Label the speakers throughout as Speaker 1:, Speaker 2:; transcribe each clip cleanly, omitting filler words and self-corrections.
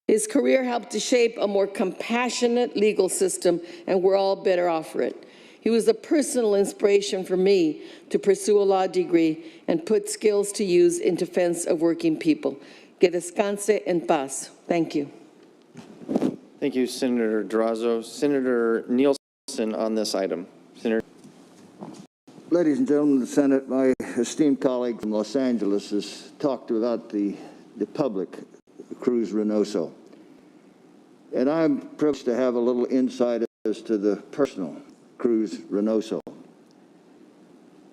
Speaker 1: His career helped to shape a more compassionate legal system, and we're all better off for it. He was a personal inspiration for me to pursue a law degree and put skills to use in defense of working people. Que descanse en paz. Thank you.
Speaker 2: Thank you, Senator Durazo. Senator Nielsen on this item. Senator.
Speaker 3: Ladies and gentlemen of the Senate, my esteemed colleague from Los Angeles has talked about the public, Cruz Reynoso. And I'm privileged to have a little insight as to the personal Cruz Reynoso.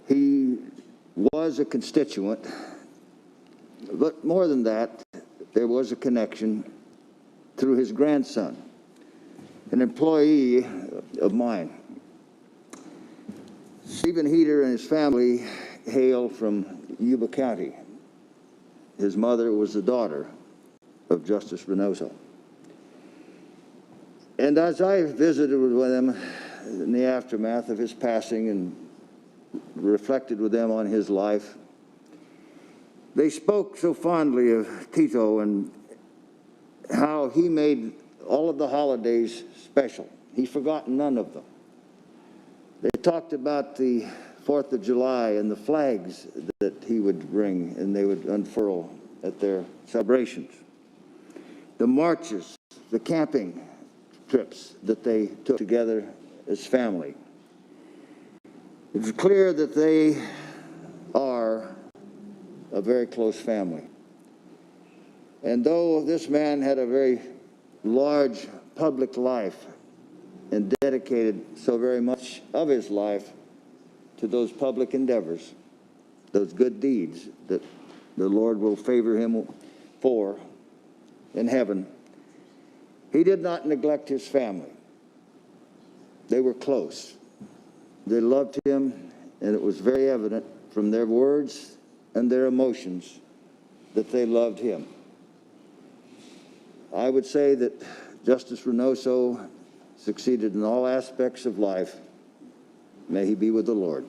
Speaker 3: He was a constituent, but more than that, there was a connection through his grandson, an employee of mine. Stephen Heater and his family hail from Yuba County. His mother was the daughter of Justice Reynoso. And as I visited with him in the aftermath of his passing and reflected with them on his life, they spoke so fondly of Tito and how he made all of the holidays special. He forgot none of them. They talked about the 4th of July and the flags that he would bring and they would unfurl at their celebrations. The marches, the camping trips that they took together as family. It's clear that they are a very close family. And though this man had a very large public life and dedicated so very much of his life to those public endeavors, those good deeds that the Lord will favor him for in heaven, he did not neglect his family. They were close. They loved him, and it was very evident from their words and their emotions that they loved him. I would say that Justice Reynoso succeeded in all aspects of life. May he be with the Lord.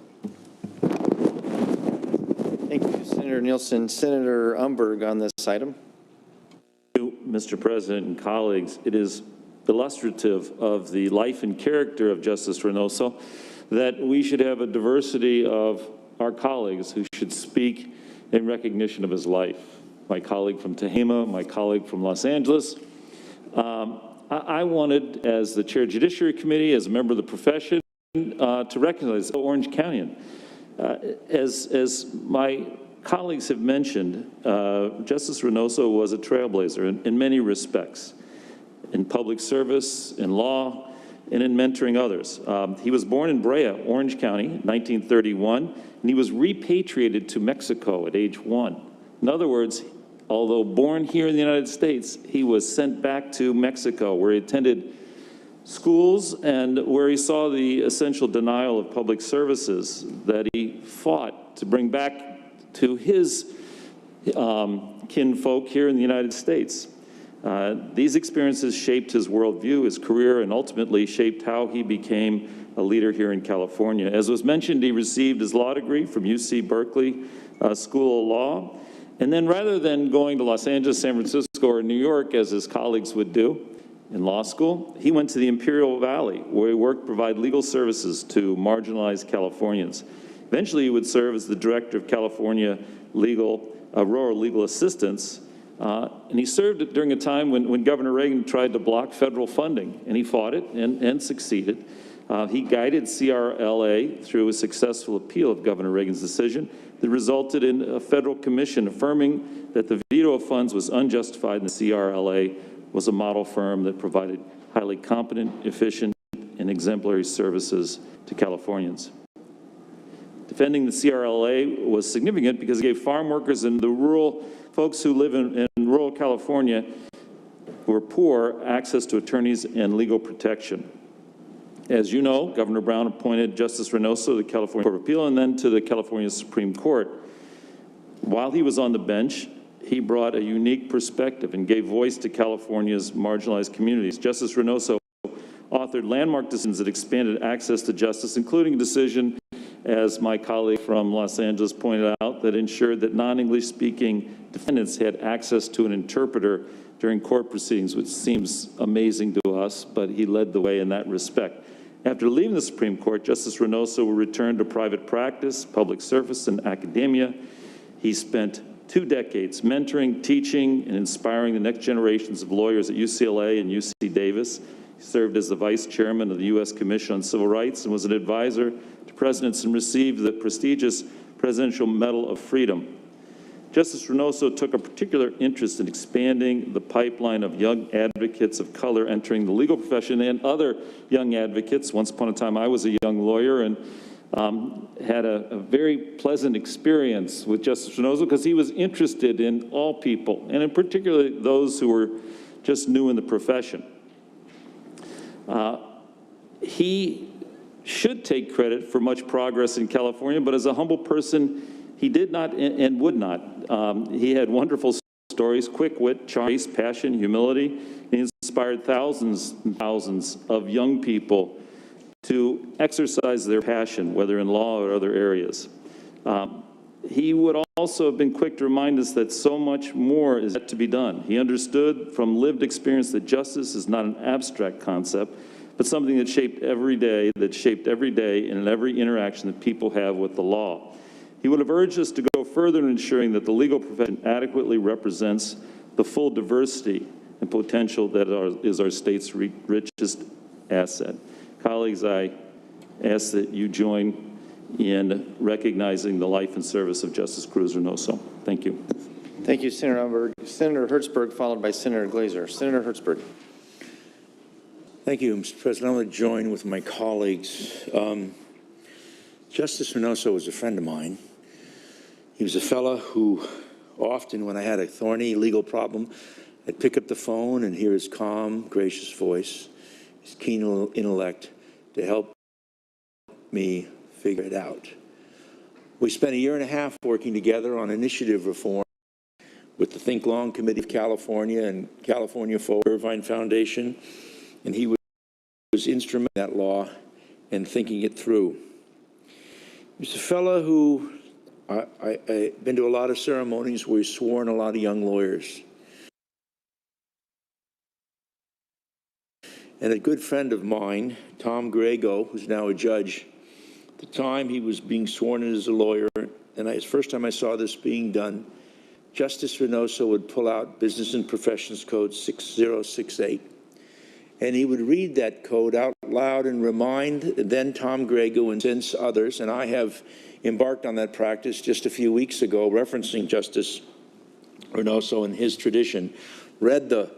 Speaker 2: Thank you, Senator Nielsen. Senator Umberg on this item.
Speaker 4: Mr. President and colleagues, it is illustrative of the life and character of Justice Reynoso that we should have a diversity of our colleagues who should speak in recognition of his life. My colleague from Tehama, my colleague from Los Angeles. I wanted, as the chair of the Judiciary Committee, as a member of the profession, to recognize Orange County. As my colleagues have mentioned, Justice Reynoso was a trailblazer in many respects, in public service, in law, and in mentoring others. He was born in Brea, Orange County, 1931, and he was repatriated to Mexico at age 1. In other words, although born here in the United States, he was sent back to Mexico, where he attended schools and where he saw the essential denial of public services that he fought to bring back to his kinfolk here in the United States. These experiences shaped his worldview, his career, and ultimately shaped how he became a leader here in California. As was mentioned, he received his law degree from UC Berkeley School of Law. And then rather than going to Los Angeles, San Francisco, or New York, as his colleagues would do in law school, he went to the Imperial Valley, where he worked to provide legal services to marginalized Californians. Eventually, he would serve as the director of California Rural Legal Assistance, and he served during a time when Governor Reagan tried to block federal funding, and he fought it and succeeded. He guided CRLA through a successful appeal of Governor Reagan's decision that resulted in a federal commission affirming that the veto of funds was unjustified and the CRLA was a model firm that provided highly competent, efficient, and exemplary services to Californians. Defending the CRLA was significant because it gave farm workers and the rural folks who live in rural California who are poor access to attorneys and legal protection. As you know, Governor Brown appointed Justice Reynoso to the California Court of Appeal and then to the California Supreme Court. While he was on the bench, he brought a unique perspective and gave voice to California's marginalized communities. Justice Reynoso authored landmark decisions that expanded access to justice, including a decision, as my colleague from Los Angeles pointed out, that ensured that non-English speaking defendants had access to an interpreter during court proceedings, which seems amazing to us, but he led the way in that respect. After leaving the Supreme Court, Justice Reynoso returned to private practice, public service, and academia. He spent 2 decades mentoring, teaching, and inspiring the next generations of lawyers at UCLA and UC Davis. He served as the vice chairman of the U.S. Commission on Civil Rights and was an advisor to presidents and received the prestigious Presidential Medal of Freedom. Justice Reynoso took a particular interest in expanding the pipeline of young advocates of color entering the legal profession and other young advocates. Once upon a time, I was a young lawyer and had a very pleasant experience with Justice Reynoso because he was interested in all people, and in particular those who were just new in the profession. He should take credit for much progress in California, but as a humble person, he did not and would not. He had wonderful stories, quick wit, charm, passion, humility. He inspired thousands and thousands of young people to exercise their passion, whether in law or other areas. He would also have been quick to remind us that so much more is yet to be done. He understood from lived experience that justice is not an abstract concept, but something that shaped every day and in every interaction that people have with the law. He would have urged us to go further in ensuring that the legal profession adequately represents the full diversity and potential that is our state's richest asset. Colleagues, I ask that you join in recognizing the life and service of Justice Cruz Reynoso. Thank you.
Speaker 2: Thank you, Senator Umberg. Senator Hertzberg, followed by Senator Glazer. Senator Hertzberg.
Speaker 5: Thank you, Mr. President. I want to join with my colleagues. Justice Reynoso was a friend of mine. He was a fellow who often, when I had a thorny legal problem, I'd pick up the phone and hear his calm, gracious voice, his keen intellect to help me figure it out. We spent 1.5 years working together on initiative reform with the Think Long Committee of California and California Forward Irvine Foundation, and he was instrumental in that law and thinking it through. He was a fellow who I've been to a lot of ceremonies where he's sworn a lot of young lawyers. And a good friend of mine, Tom Grego, who's now a judge, at the time he was being sworn in as a lawyer, and the first time I saw this being done, Justice Reynoso would pull out Business and Professions Code 6068, and he would read that code out loud and remind then Tom Grego and since others, and I have embarked on that practice just a few weeks ago, referencing Justice Reynoso and his tradition, read the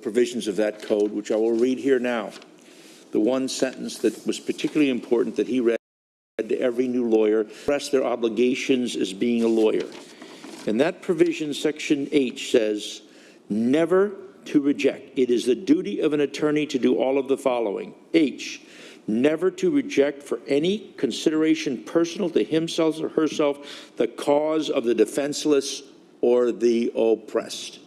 Speaker 5: provisions of that code, which I will read here now. The one sentence that was particularly important that he read to every new lawyer, express their obligations as being a lawyer. And that provision, section H, says, never to reject. It is the duty of an attorney to do all of the following. H, never to reject for any consideration personal to himself or herself the cause of the defenseless or the oppressed.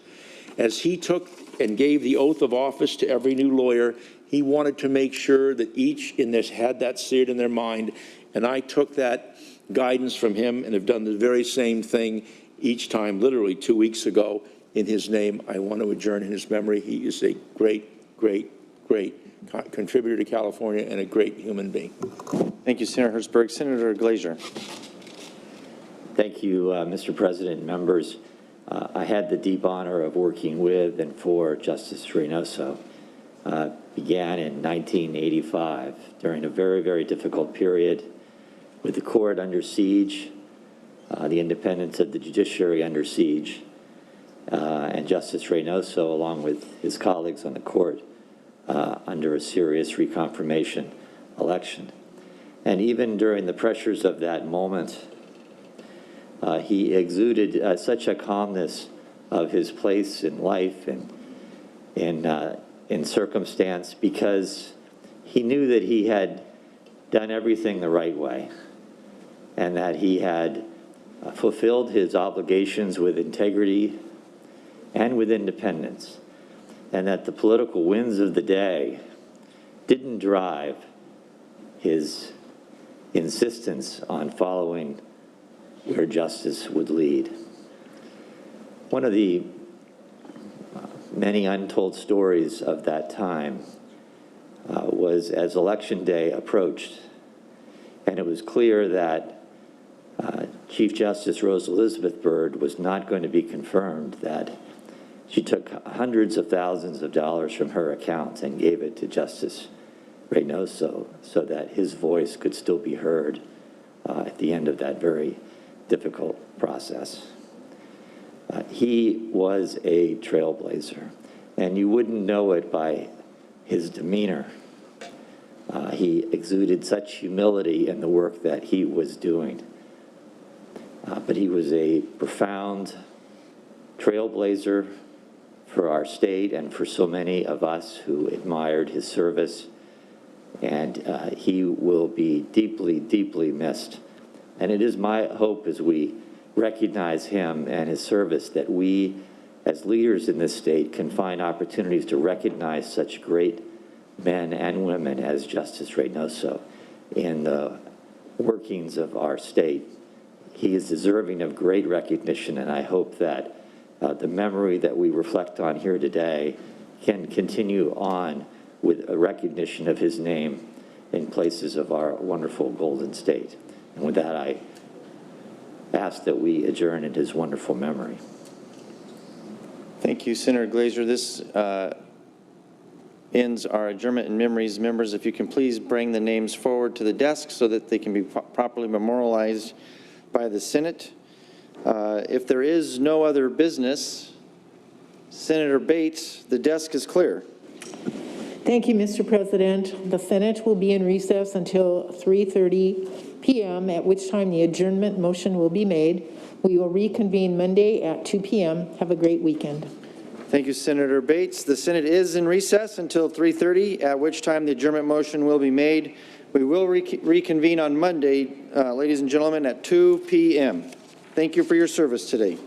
Speaker 5: As he took and gave the oath of office to every new lawyer, he wanted to make sure that each in this had that seared in their mind, and I took that guidance from him and have done the very same thing each time, literally 2 weeks ago. In his name, I want to adjourn in his memory. He is a great, great, great contributor to California and a great human being.
Speaker 2: Thank you, Senator Hertzberg. Senator Glazer.
Speaker 6: Thank you, Mr. President, members. I had the deep honor of working with and for Justice Reynoso. Began in 1985 during a very, very difficult period with the court under siege, the independence of the judiciary under siege, and Justice Reynoso, along with his colleagues on the court, under a serious reconfirmation election. And even during the pressures of that moment, he exuded such a calmness of his place in life and in circumstance, because he knew that he had done everything the right way and that he had fulfilled his obligations with integrity and with independence, and that the political winds of the day didn't drive his insistence on following where justice would lead. One of the many untold stories of that time was as Election Day approached, and it was clear that Chief Justice Rose Elizabeth Byrd was not going to be confirmed, that she took hundreds of thousands of dollars from her account and gave it to Justice Reynoso so that his voice could still be heard at the end of that very difficult process. He was a trailblazer, and you wouldn't know it by his demeanor. He exuded such humility in the work that he was doing. But he was a profound trailblazer for our state and for so many of us who admired his service. And he will be deeply, deeply missed. And it is my hope as we recognize him and his service that we, as leaders in this state, can find opportunities to recognize such great men and women as Justice Reynoso in the workings of our state. He is deserving of great recognition, and I hope that the memory that we reflect on here today can continue on with a recognition of his name in places of our wonderful Golden State. And with that, I ask that we adjourn in his wonderful memory.
Speaker 2: Thank you, Senator Glazer. This ends our adjournment in memories. Members, if you can please bring the names forward to the desk so that they can be properly memorialized by the Senate. If there is no other business, Senator Bates, the desk is clear.
Speaker 7: Thank you, Mr. President. The Senate will be in recess until 3:30 p.m., at which time the adjournment motion will be made. We will reconvene Monday at 2 p.m. Have a great weekend.
Speaker 2: Thank you, Senator Bates. The Senate is in recess until 3:30, at which time the adjournment motion will be made. We will reconvene on Monday, ladies and gentlemen, at 2 p.m. Thank you for your service today.